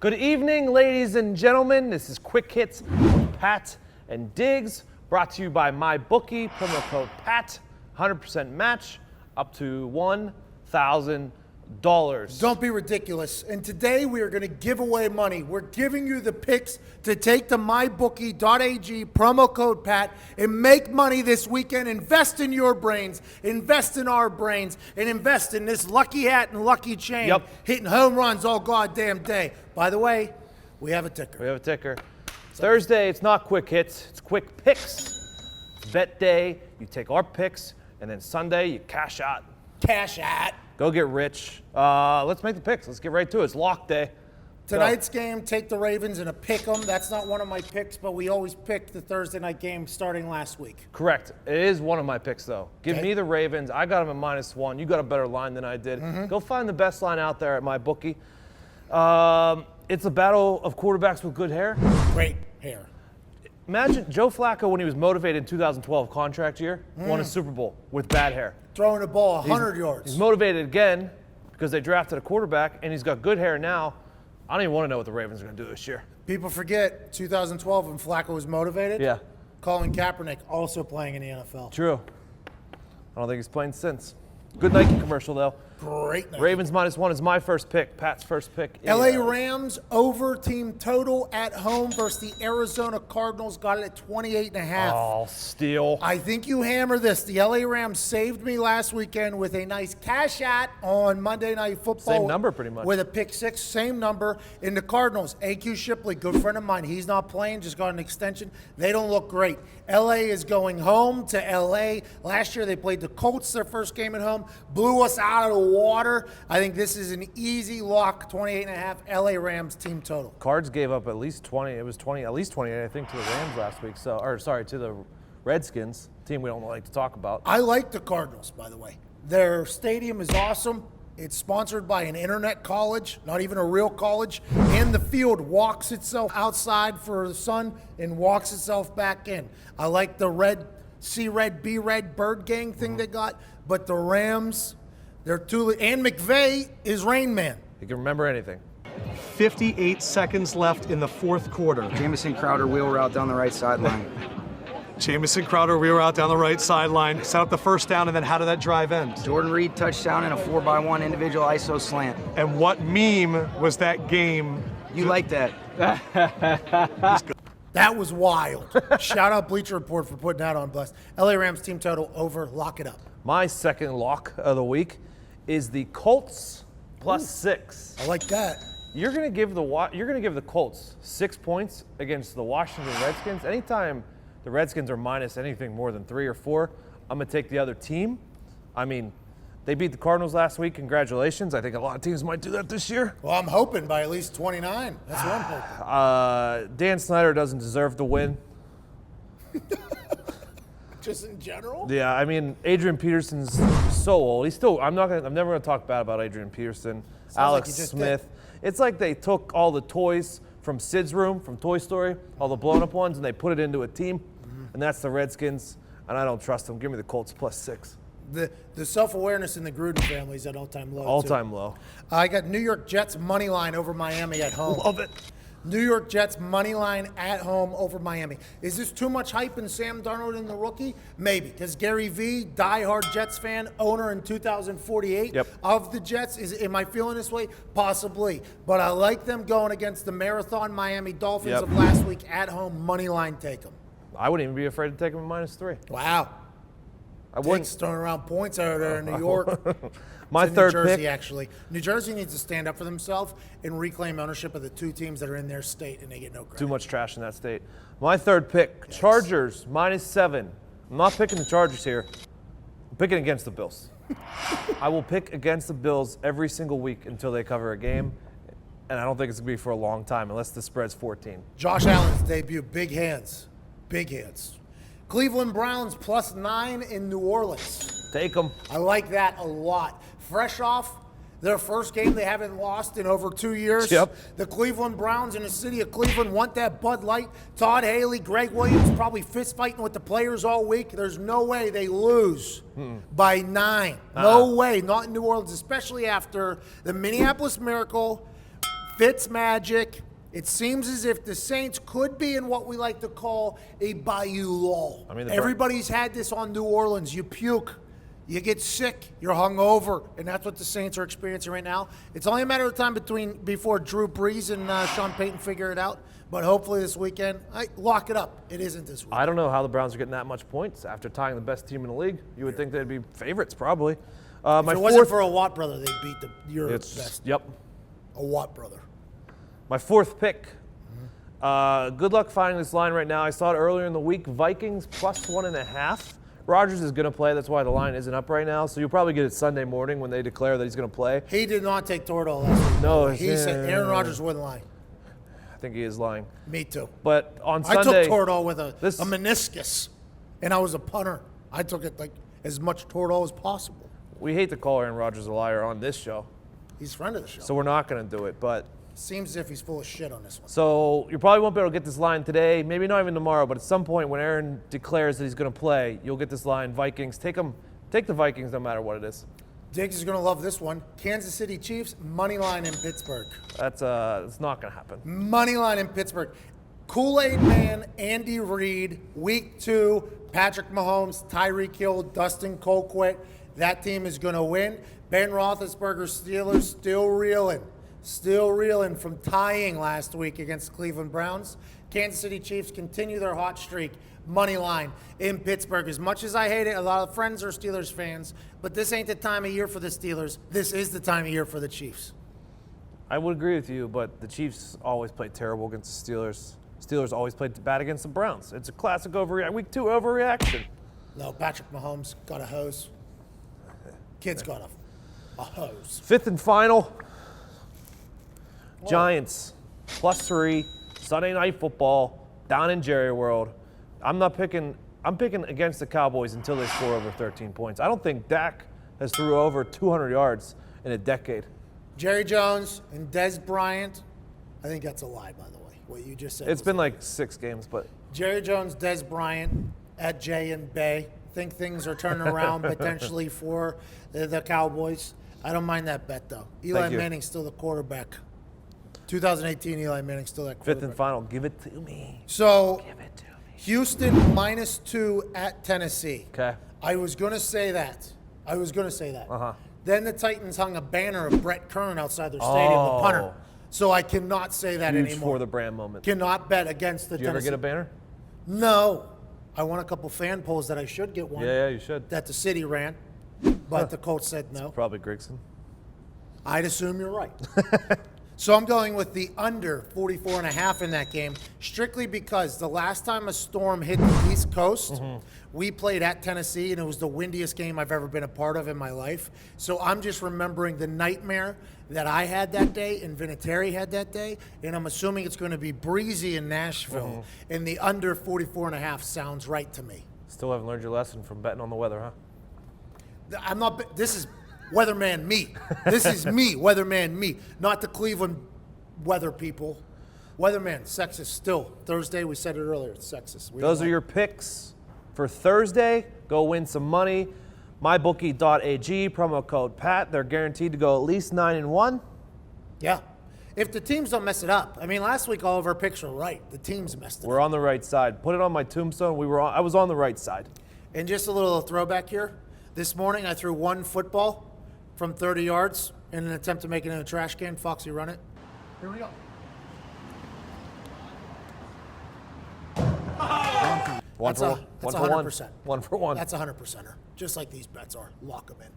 Good evening, ladies and gentlemen. This is Quick Hits with Pat and Digz, brought to you by MyBookie. Promo code PAT, 100% match, up to $1,000. Don't be ridiculous. And today we are going to give away money. We're giving you the picks to take to Mybookie.ag, promo code PAT, and make money this weekend. Invest in your brains, invest in our brains, and invest in this lucky hat and lucky chain. Hitting home runs all goddamn day. By the way, we have a ticker. We have a ticker. Thursday, it's not quick hits, it's quick picks. It's bet day. You take our picks, and then Sunday, you cash out. Cash out. Go get rich. Let's make the picks. Let's get right to it. It's lock day. Tonight's game, take the Ravens and a pick 'em. That's not one of my picks, but we always picked the Thursday night game starting last week. Correct. It is one of my picks, though. Give me the Ravens. I got them at -1. You got a better line than I did. Go find the best line out there at MyBookie. It's a battle of quarterbacks with good hair. Great hair. Imagine Joe Flacco when he was motivated in 2012 contract year, won a Super Bowl with bad hair. Throwing the ball 100 yards. He's motivated again because they drafted a quarterback, and he's got good hair now. I don't even want to know what the Ravens are going to do this year. People forget 2012 when Flacco was motivated. Yeah. Colin Kaepernick also playing in the NFL. True. I don't think he's playing since. Good Nike commercial, though. Great Nike. Ravens -1 is my first pick. Pat's first pick. LA Rams over team total at home versus the Arizona Cardinals. Got it at 28.5. Oh, steal. I think you hammer this. The LA Rams saved me last weekend with a nice cash out on Monday Night Football. Same number, pretty much. With a pick six, same number. In the Cardinals, AQ Shipley, good friend of mine. He's not playing, just got an extension. They don't look great. LA is going home to LA. Last year they played the Colts their first game at home. Blew us out of the water. I think this is an easy lock, 28.5 LA Rams team total. Cards gave up at least 20. It was 20, at least 28, I think, to the Rams last week. So, or sorry, to the Redskins, team we don't like to talk about. I like the Cardinals, by the way. Their stadium is awesome. It's sponsored by an internet college, not even a real college. And the field walks itself outside for the sun and walks itself back in. I like the red, see red, be red bird gang thing they got. But the Rams, they're too, and McAfee is Rain Man. You can remember anything. 58 seconds left in the fourth quarter. Jamison Crowder wheel route down the right sideline. Jamison Crowder wheel route down the right sideline, set up the first down, and then how did that drive end? Jordan Reed touchdown and a 4x1 individual ISO slant. And what meme was that game? You like that? That was wild. Shout out Bleacher Report for putting that on blast. LA Rams team total over, lock it up. My second lock of the week is the Colts +6. I like that. You're gonna give the Colts 6 points against the Washington Redskins. Anytime the Redskins are minus anything more than 3 or 4, I'm gonna take the other team. I mean, they beat the Cardinals last week. Congratulations. I think a lot of teams might do that this year. Well, I'm hoping by at least 29. That's what I'm hoping. Dan Snyder doesn't deserve to win. Just in general? Yeah, I mean, Adrian Peterson's so old. He's still. I'm never gonna talk bad about Adrian Peterson. Alex Smith. It's like they took all the toys from Sid's room, from Toy Story, all the blown up ones, and they put it into a team, and that's the Redskins. And I don't trust them. Give me the Colts +6. The self-awareness in the Gruden family is at all-time low. All-time low. I got New York Jets money line over Miami at home. Love it. New York Jets money line at home over Miami. Is this too much hype in Sam Darnold and the rookie? Maybe, because Gary V, diehard Jets fan, owner in 2048 of the Jets. Am I feeling this way? Possibly. But I like them going against the marathon Miami Dolphins of last week at home. Money line, take them. I wouldn't even be afraid to take them at -3. Wow. I wouldn't. Throwing around points out there in New York. My third New Jersey, pick. actually. New Jersey needs to stand up for themselves and reclaim ownership of the two teams that are in their state, and they get no credit. Too much trash in that state. My third pick, Chargers -7. I'm not picking the Chargers here. I'm picking against the Bills. I will pick against the Bills every single week until they cover a game, and I don't think it's going to be for a long time unless the spread's 14. Josh Allen's debut, big hands. Big hands. Cleveland Browns +9 in New Orleans. Take them. I like that a lot. Fresh off their first game they haven't lost in over 2 years. Yep. The Cleveland Browns in the city of Cleveland want that Bud Light. Todd Haley, Greg Williams probably fist fighting with the players all week. There's no way they lose by 9. No way. Not in New Orleans, especially after the Minneapolis Miracle Fitzmagic. It seems as if the Saints could be in what we like to call a Bayou lull. I mean, everybody's had this on New Orleans. You puke, you get sick, you're hungover, and that's what the Saints are experiencing right now. It's only a matter of time before Drew Brees and Sean Payton figure it out. But hopefully this weekend, lock it up. It isn't this week. I don't know how the Browns are getting that much points after tying the best team in the league. You would think they'd be favorites, probably. If it wasn't for a Watt brother, they'd beat your best. Yep. A Watt brother. My fourth pick. Good luck finding this line right now. I saw it earlier in the week. Vikings plus 1.5. Rodgers is going to play. That's why the line isn't up right now. So you'll probably get it Sunday morning when they declare that he's going to play. He did not take Toradol last week. No. He said Aaron Rodgers wouldn't lie. I think he is lying. Me too. But on I Sunday, took Toradol with a meniscus, and I was a punter. I took it like as much Toradol as possible. we hate to call Aaron Rodgers a liar on this show, He's a friend of the show. so we're not going to do it. But Seems as if he's full of shit on this one. so you probably won't be able to get this line today, maybe not even tomorrow, but at some point when Aaron declares that he's going to play, you'll get this line. Vikings, take the Vikings no matter what it is. Diggs is going to love this one. Kansas City Chiefs, money line in Pittsburgh. It's not going to happen. Money line in Pittsburgh. Kool-Aid Man, Andy Reid, week 2, Patrick Mahomes, Tyreek Hill, Dustin Colquitt. That team is going to win. Ben Roethlisberger's Steelers still reeling from tying last week against the Cleveland Browns. Kansas City Chiefs continue their hot streak. Money line in Pittsburgh. As much as I hate it, a lot of friends are Steelers fans, but this ain't the time of year for the Steelers. This is the time of year for the Chiefs. I would agree with you, but the Chiefs always play terrible against the Steelers. Steelers always played bad against the Browns. It's a classic week 2 overreaction. No, Patrick Mahomes got a hose. Kid's got a hose. Fifth and final. Giants +3 Sunday Night Football down in Jerry World. I'm picking against the Cowboys until they score over 13 points. I don't think Dak has threw over 200 yards in a decade. Jerry Jones and Dez Bryant. I think that's a lie, by the way, what you just said. It's been like 6 games, but Jerry Jones, Dez Bryant at Jay and Bay. Think things are turning around potentially for the Cowboys. I don't mind that bet, though. Eli Manning's still the quarterback. 2018 Eli Manning still that quarterback. fifth and final. Give it to me. So Give it to me. Houston -2 at Tennessee. Okay. I was going to say that. Uh-huh. Then the Titans hung a banner of Brett Kern outside their stadium, the punter. So I cannot say that Huge anymore. for the brand moment. Cannot bet against the Did you ever Tennessee. get a banner? No. I won a couple fan polls that I should get one. Yeah, you should. That the city ran, but the coach said no. Probably Grigson. I'd assume you're right. So I'm going with the under 44.5 in that game, strictly because the last time a storm hit the East Coast, we played at Tennessee, and it was the windiest game I've ever been a part of in my life. So I'm just remembering the nightmare that I had that day and Vinatieri had that day, and I'm assuming it's going to be breezy in Nashville, and the under 44.5 sounds right to me. Still haven't learned your lesson from betting on the weather, huh? I'm not. This is Weatherman me. This is me, Weatherman me, not the Cleveland weather people. Weatherman, sexist still. Thursday, we said it earlier, it's sexist. Those are your picks for Thursday. Go win some money. Mybookie.ag, promo code PAT. They're guaranteed to go at least 9-1. Yeah. If the teams don't mess it up. I mean, last week all of our picks were right. The teams messed it We're up. on the right side. Put it on my tombstone. I was on the right side. And just a little throwback here. This morning I threw one football from 30 yards in an attempt to make it in a trash can. Foxy, run it. Here we go. One That's for 100%. one. 1 for 1. That's 100%er. Just like these bets are. Lock them in.